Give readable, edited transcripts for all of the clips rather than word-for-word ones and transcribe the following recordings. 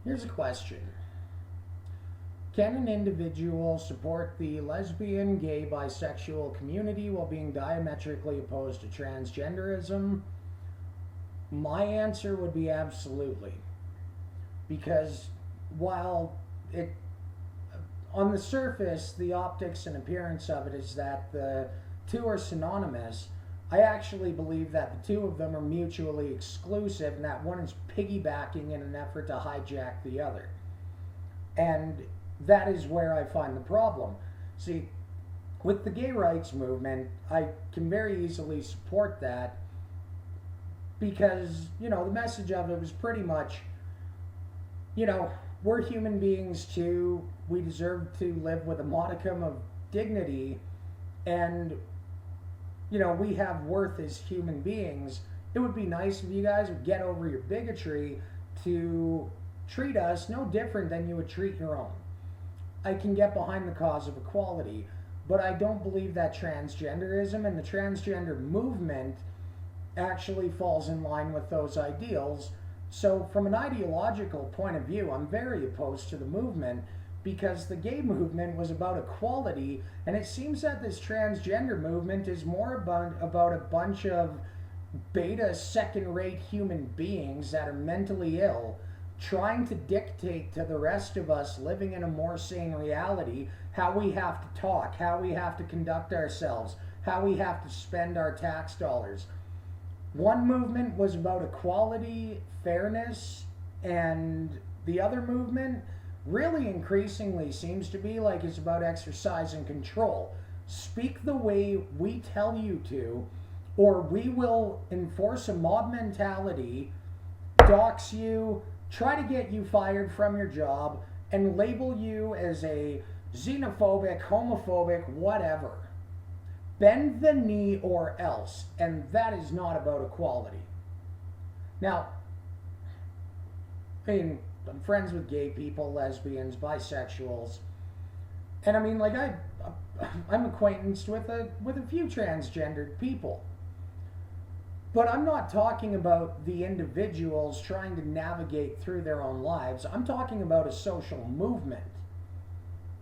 Here's a question. Can an individual support the lesbian, gay, bisexual community while being diametrically opposed to transgenderism? My answer would be absolutely. Because while it, on the surface, the optics and appearance of it is that the two are synonymous, I actually believe that the two of them are mutually exclusive and that one is piggybacking in an effort to hijack the other. And that is where I find the problem. See, with the gay rights movement, I can very easily support that because, the message of it was pretty much, we're human beings too. We deserve to live with a modicum of dignity, and, we have worth as human beings. It would be nice if you guys would get over your bigotry to treat us no different than you would treat your own. I can get behind the cause of equality, but I don't believe that transgenderism and the transgender movement actually falls in line with those ideals. So, from an ideological point of view, I'm very opposed to the movement because the gay movement was about equality, and it seems that this transgender movement is more about a bunch of beta second rate human beings that are mentally ill trying to dictate to the rest of us living in a more sane reality how we have to talk, how we have to conduct ourselves, how we have to spend our tax dollars. One movement was about equality, fairness, and the other movement really increasingly seems to be like it's about exercise and control. Speak the way we tell you to, or we will enforce a mob mentality, dox you, try to get you fired from your job, and label you as a xenophobic, homophobic, whatever. Bend the knee or else, and that is not about equality. Now, I'm friends with gay people, lesbians, bisexuals, and I'm acquainted with a few transgendered people. But I'm not talking about the individuals trying to navigate through their own lives. I'm talking about a social movement.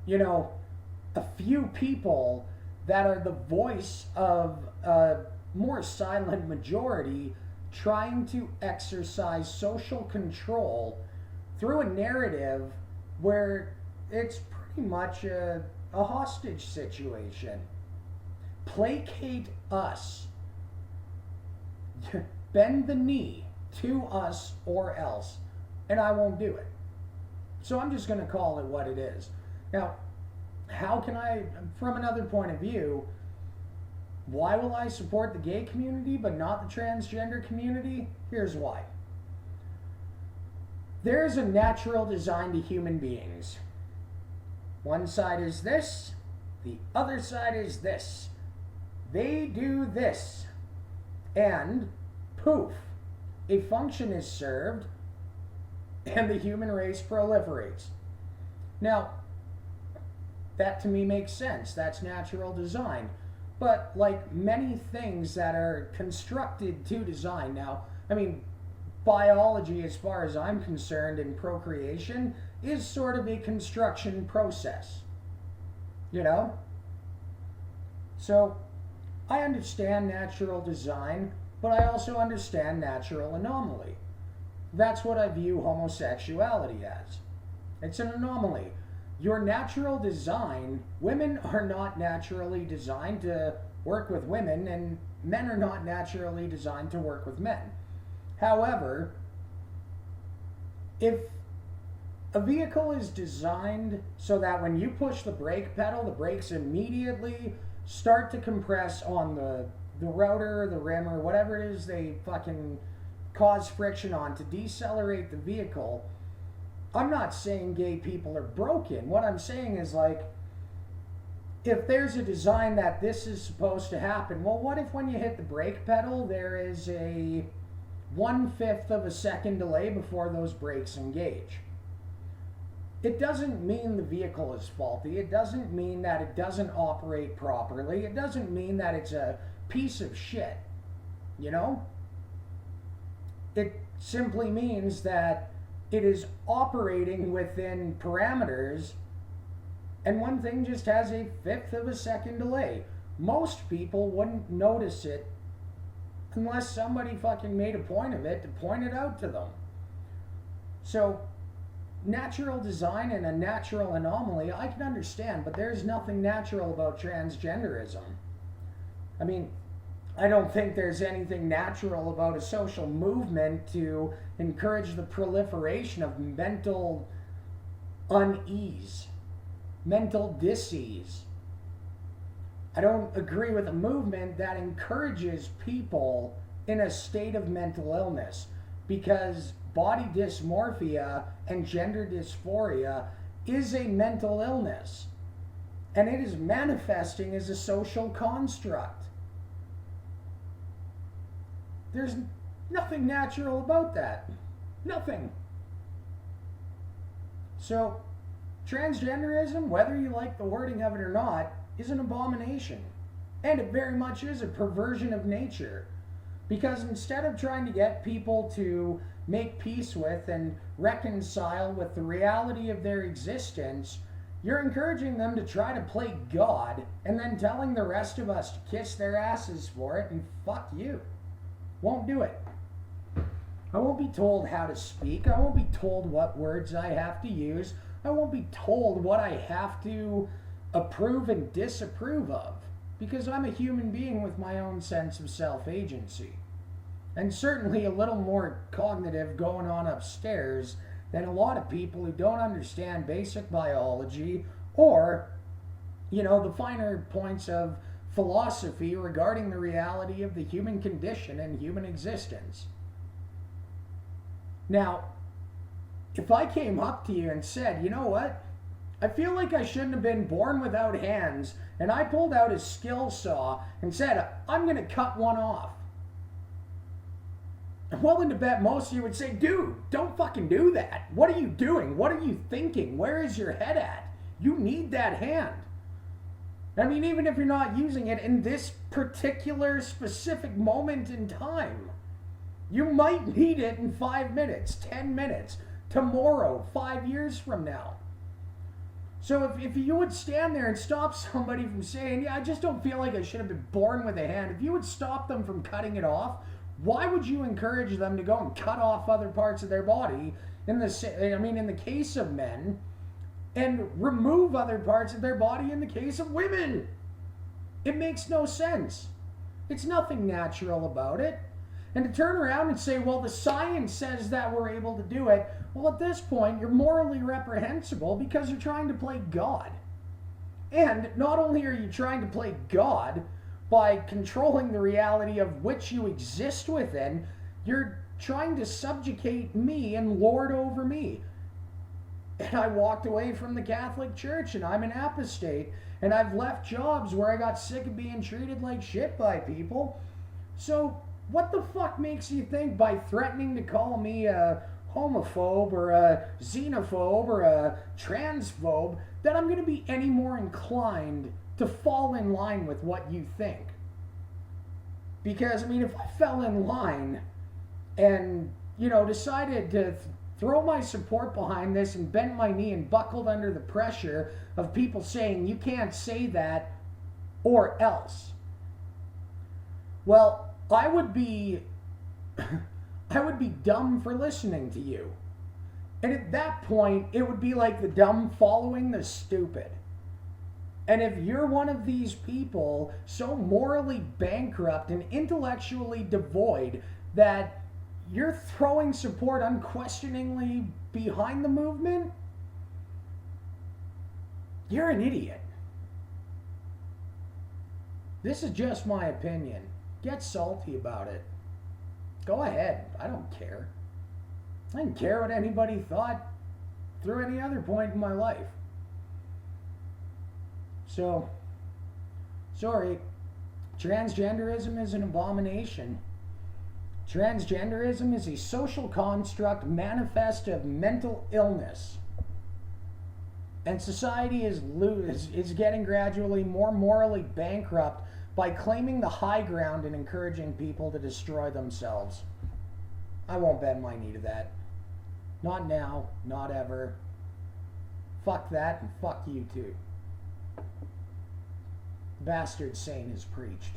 A few people that are the voice of a more silent majority trying to exercise social control through a narrative where it's pretty much a hostage situation. Placate us. Bend the knee to us or else, and I won't do it. So I'm just going to call it what it is. Now, how can I, from another point of view, why will I support the gay community but not the transgender community? Here's why. There's a natural design to human beings. One side is this, the other side is this. They do this. And poof, a function is served and the human race proliferates. Now, that to me makes sense. That's natural design. But like many things that are constructed to design, biology, as far as I'm concerned, and procreation is sort of a construction process. So, I understand natural design, but I also understand natural anomaly. That's what I view homosexuality as. It's an anomaly. Your natural design, women are not naturally designed to work with women, and men are not naturally designed to work with men. However, if a vehicle is designed so that when you push the brake pedal, the brakes immediately start to compress on the rotor, the rim, or whatever it is they fucking cause friction on to decelerate the vehicle, I'm not saying gay people are broken. What I'm saying is, if there's a design that this is supposed to happen, well, what if when you hit the brake pedal, there is a 1/5 of a second delay before those brakes engage? It doesn't mean the vehicle is faulty. It doesn't mean that it doesn't operate properly. It doesn't mean that it's a piece of shit. It simply means that it is operating within parameters, and one thing just has a fifth of a second delay. Most people wouldn't notice it unless somebody fucking made a point of it to point it out to them. So, natural design and a natural anomaly, I can understand, but there's nothing natural about transgenderism. I mean, I don't think there's anything natural about a social movement to encourage the proliferation of mental unease, mental dis-ease. I don't agree with a movement that encourages people in a state of mental illness, because body dysmorphia and gender dysphoria is a mental illness, and it is manifesting as a social construct. There's nothing natural about that. Nothing. So, transgenderism, whether you like the wording of it or not, is an abomination. And it very much is a perversion of nature. Because instead of trying to get people to make peace with and reconcile with the reality of their existence, you're encouraging them to try to play God and then telling the rest of us to kiss their asses for it and fuck you. Won't do it. I won't be told how to speak. I won't be told what words I have to use. I won't be told what I have to approve and disapprove of, because I'm a human being with my own sense of self-agency. And certainly a little more cognitive going on upstairs than a lot of people who don't understand basic biology or, the finer points of philosophy regarding the reality of the human condition and human existence. Now, if I came up to you and said, you know what? I feel like I shouldn't have been born without hands, and I pulled out a skill saw and said, I'm going to cut one off. I'm willing to bet most of you would say, dude, don't fucking do that. What are you doing? What are you thinking? Where is your head at? You need that hand. I mean, even if you're not using it in this particular specific moment in time, you might need it in 5 minutes, 10 minutes, tomorrow, 5 years from now. So if you would stand there and stop somebody from saying, yeah, I just don't feel like I should have been born with a hand, if you would stop them from cutting it off, why would you encourage them to go and cut off other parts of their body in the case of men, and remove other parts of their body in the case of women? It makes no sense. It's nothing natural about it. And to turn around and say, well, the science says that we're able to do it, well, at this point, you're morally reprehensible because you're trying to play God. And not only are you trying to play God by controlling the reality of which you exist within, you're trying to subjugate me and lord over me. And I walked away from the Catholic Church, and I'm an apostate, and I've left jobs where I got sick of being treated like shit by people. So what the fuck makes you think by threatening to call me a homophobe or a xenophobe or a transphobe that I'm going to be any more inclined to fall in line with what you think? Because, if I fell in line and, decided to throw my support behind this and bent my knee and buckled under the pressure of people saying you can't say that or else, well, I would be dumb for listening to you. And at that point, it would be like the dumb following the stupid. And if you're one of these people so morally bankrupt and intellectually devoid that you're throwing support unquestioningly behind the movement, you're an idiot. This is just my opinion. Get salty about it. Go ahead. I don't care. I didn't care what anybody thought through any other point in my life. So, sorry. Transgenderism is an abomination. Transgenderism is a social construct manifest of mental illness. And society is getting gradually more morally bankrupt by claiming the high ground and encouraging people to destroy themselves. I won't bend my knee to that. Not now, not ever. Fuck that and fuck you too. Bastard saint has preached.